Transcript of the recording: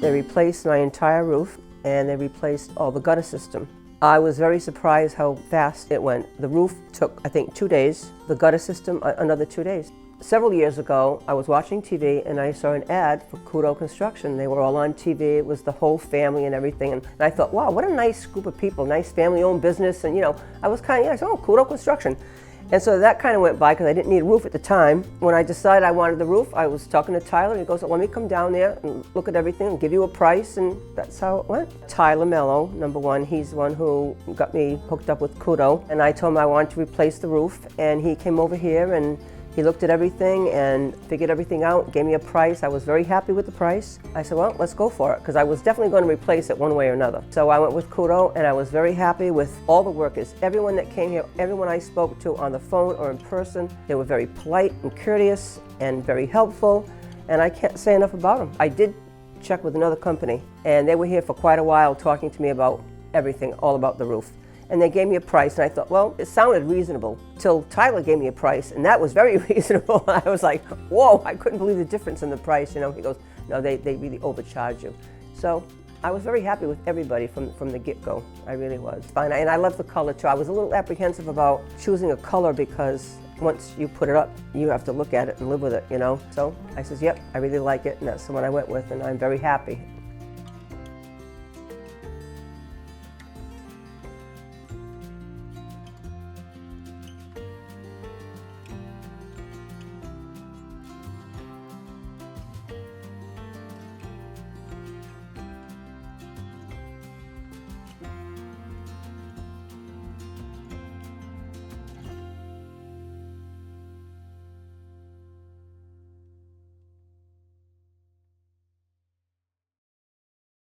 They replaced my entire roof and they replaced all the gutter system. I was very surprised how fast it went. The roof took, I think, 2 days. The gutter system, another 2 days. Several years ago, I was watching TV and I saw an ad for Couto Construction. They were all on TV. It was the whole family and everything. And I thought, wow, what a nice group of people, nice family-owned business. And I was kind of, I said, oh, Couto Construction. And so that kind of went by because I didn't need a roof at the time. When I decided I wanted the roof, I was talking to Tyler and he goes, let me come down there and look at everything and give you a price, and that's how it went. Tyler Mello, number one, he's the one who got me hooked up with Couto. And I told him I wanted to replace the roof, and he came over here and he looked at everything and figured everything out, gave me a price. I was very happy with the price. I said, well, let's go for it, because I was definitely going to replace it one way or another. So I went with Couto, and I was very happy with all the workers. Everyone that came here, everyone I spoke to on the phone or in person, they were very polite and courteous and very helpful, and I can't say enough about them. I did check with another company, and they were here for quite a while talking to me about everything, all about the roof. And they gave me a price, and I thought, well, it sounded reasonable, till Tyler gave me a price, and that was very reasonable. I was like, whoa, I couldn't believe the difference in the price. He goes, no, they really overcharge you. So I was very happy with everybody from the get-go. I really was. Fine, and I love the color too. I was a little apprehensive about choosing a color because once you put it up, you have to look at it and live with it, So I says, yep, I really like it, and that's the one I went with, and I'm very happy.